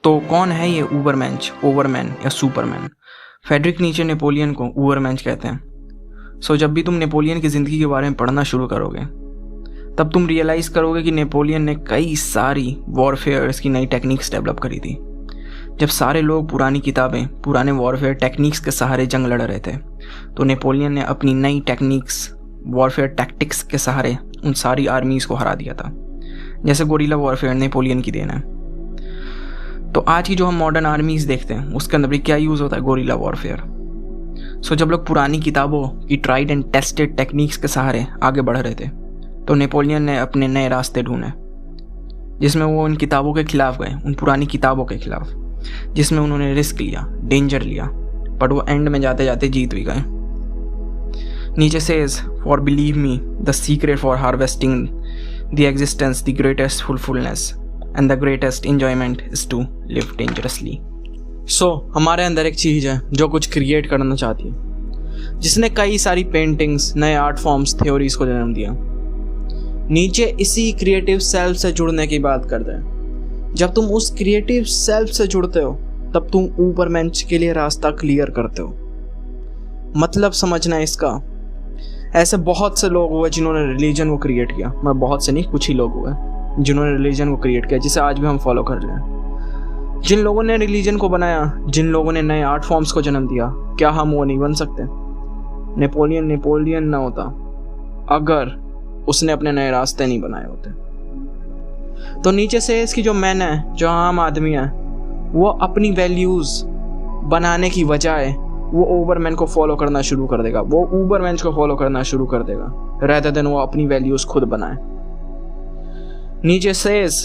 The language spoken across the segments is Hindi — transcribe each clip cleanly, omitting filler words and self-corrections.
तो कौन है ये ऊबरमेंच, ओवरमैन या सुपरमैन? फ्रेडरिक नीचे नेपोलियन को ऊबरमेंच कहते हैं। सो जब भी तुम नेपोलियन की ज़िंदगी के बारे में पढ़ना शुरू करोगे तब तुम रियलाइज़ करोगे कि नेपोलियन ने कई सारी वॉरफेयर्स की नई टेक्निक्स डेवलप करी थी। जब सारे लोग पुरानी किताबें, पुराने वॉरफेयर टेक्निक्स के सहारे जंग लड़ रहे थे, तो नेपोलियन ने अपनी नई टेक्निक्स, वॉरफेयर टैक्टिक्स के सहारे उन सारी आर्मीज़ को हरा दिया था। जैसे गोरिल्ला वॉरफेयर नेपोलियन की देन है। तो आज की जो हम मॉडर्न आर्मीज़ देखते हैं उसके अंदर भी क्या यूज़ होता है? Guerrilla warfare. सो जब लोग पुरानी किताबों की ट्राइड एंड टेस्टेड टेक्निक्स के सहारे आगे बढ़ रहे थे, तो नेपोलियन ने अपने नए रास्ते ढूंढे, जिसमें वो उन किताबों के खिलाफ गए, उन पुरानी किताबों के खिलाफ, जिसमें उन्होंने रिस्क लिया, डेंजर लिया, बट वो एंड में जाते जाते जीत भी गए। Nietzsche says, for believe me the secret for harvesting the existence the greatest fruitfulness and the greatest enjoyment is to live dangerously. So हमारे अंदर एक चीज़ है जो कुछ क्रिएट करना चाहती है, जिसने कई सारी पेंटिंग्स, नए आर्ट फॉर्म्स, थ्योरीज को जन्म दिया। नीचे इसी क्रिएटिव सेल्फ से जुड़ने की बात करते हैं। जब तुम उस क्रिएटिव सेल्फ से जुड़ते हो तब तुम ऊबरमेंच के लिए रास्ता क्लियर करते हो। मतलब समझना है इसका। ऐसे बहुत से लोग हुए जिन्होंने रिलीजन को क्रिएट किया, मैं बहुत से नहीं, कुछ ही लोग हुए जिन्होंने रिलीजन को क्रिएट किया, जिसे आज भी हम फॉलो कर रहे हैं। जिन लोगों ने रिलीजन को बनाया, जिन लोगों ने नए आर्ट फॉर्म्स को जन्म दिया, क्या हम वो नहीं बन सकते? नेपोलियन ना होता अगर उसने अपने नए रास्ते नहीं बनाए होते। तो नीचे से इसकी जो मैन है, जो आम आदमी है, वो अपनी वैल्यूज बनाने की बजाय वो ओवरमैन को फॉलो करना शुरू कर देगा, वो ऊबरमेंच को फॉलो करना शुरू कर देगा, रेदर देन वो अपनी वैल्यूज खुद बनाए। नीचे says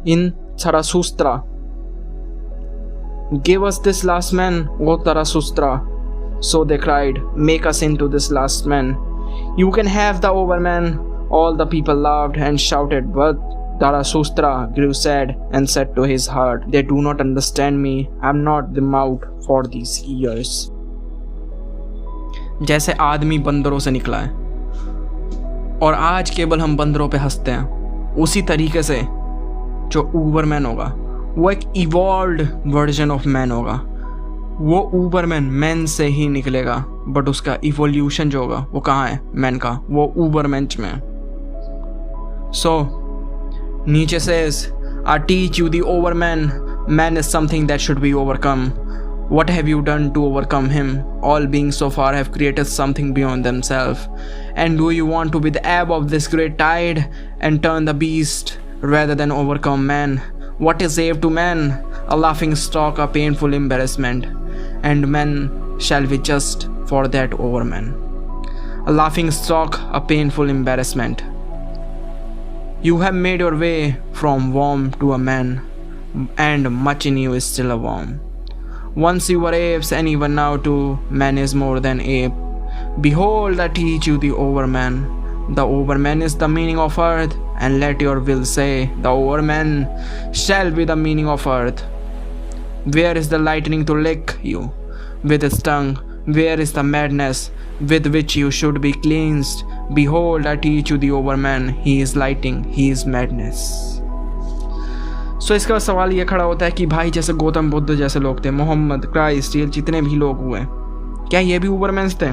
in Zarathustra, give us this last man, O Zarathustra. So they cried, make us into this last man. You can have the overman. All the people laughed and shouted, but Zarathustra grew sad and said to his heart, they do not understand me. I am not the mouth for these ears. जैसे आदमी बंदरों से निकला है और आज केवल हम बंदरों पे हंसते हैं, उसी तरीके से जो ऊबरमैन होगा वो एक इवॉल्व्ड वर्जन ऑफ मैन होगा। वो ऊबरमैन मैन से ही निकलेगा, बट उसका इवोल्यूशन जो होगा वो कहाँ है? मैन का, वो ऊबरमेंच में। सो नीचे says, I teach you the overman. Man is something that should be overcome. What have you done to overcome him? All beings so far have created something beyond themselves. And do you want to be the ebb of this great tide and turn the beast rather than overcome man? What is ave to man? A laughing stock, a painful embarrassment. And men shall be just for that overman. A laughing stock, a painful embarrassment. You have made your way from worm to a man, and much in you is still a worm. Once you were apes, and even now too, man is more than ape. Behold, I teach you the overman. The overman is the meaning of earth, and let your will say, the overman shall be the meaning of earth. Where is the lightning to lick you with its tongue? Where is the madness with which you should be cleansed? Behold, I teach you the overman. He is lighting, he is madness. सो इसका सवाल ये खड़ा होता है कि भाई जैसे गौतम बुद्ध जैसे लोग थे, मोहम्मद, क्राइस्ट, ये जितने भी लोग हुए, क्या ये भी ऊबरमैन्स थे?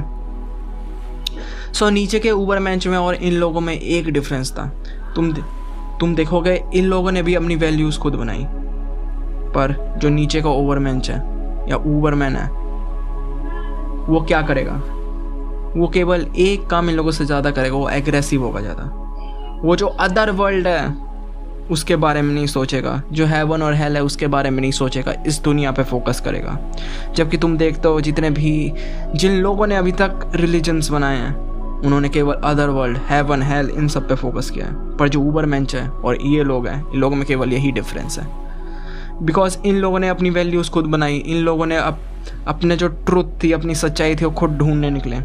सो नीचे के ऊबरमैन्स में और इन लोगों में एक डिफरेंस था। तुम देखोगे इन लोगों ने भी अपनी वैल्यूज़ खुद बनाई, पर जो नीचे का ओवरमैन्स है या ऊबरमैन है, वो क्या करेगा? वो केवल एक काम इन लोगों से ज़्यादा करेगा, वो एग्रेसिव होगा ज़्यादा। वो जो अदर वर्ल्ड है उसके बारे में नहीं सोचेगा, जो हेवन और हेल है उसके बारे में नहीं सोचेगा, इस दुनिया पे फोकस करेगा। जबकि तुम देखते हो जिन लोगों ने अभी तक रिलीजन्स बनाए हैं, उन्होंने केवल अदर वर्ल्ड, हेवन, हेल, इन सब पे फोकस किया है। पर जो ऊबरमेंच है और ये लोग हैं, इन लोगों में केवल यही डिफरेंस है, बिकॉज इन लोगों ने अपनी वैल्यूज़ खुद बनाई। इन लोगों ने अपने जो ट्रुथ थी, अपनी सच्चाई थी, वो खुद ढूंढने निकले।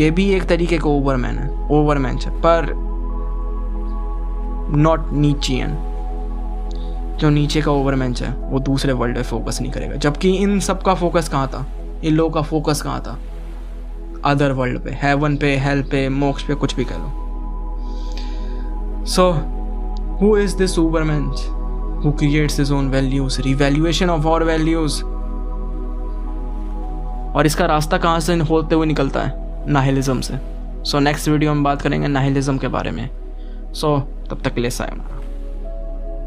ये भी एक तरीके का ओवरमैन है, पर नॉट नीचियन। जो नीचे का ओवरमैन है वो दूसरे वर्ल्ड पे फोकस नहीं करेगा, जबकि इन सब का फोकस कहाँ था? इन लोगों का फोकस कहाँ था? अदर वर्ल्ड पे, हेवन पे, हेल पे, मोक्ष पे, कुछ भी कह लो। So who is this Ubermensch? Who creates his own values, revaluation of our values. और इसका रास्ता कहाँ से होते हुए निकलता है? नाहिलिज्म से। सो नेक्स्ट वीडियो में बात करेंगे नाहिलिज्म के बारे में। सो तब तक के लिए सायोनारा।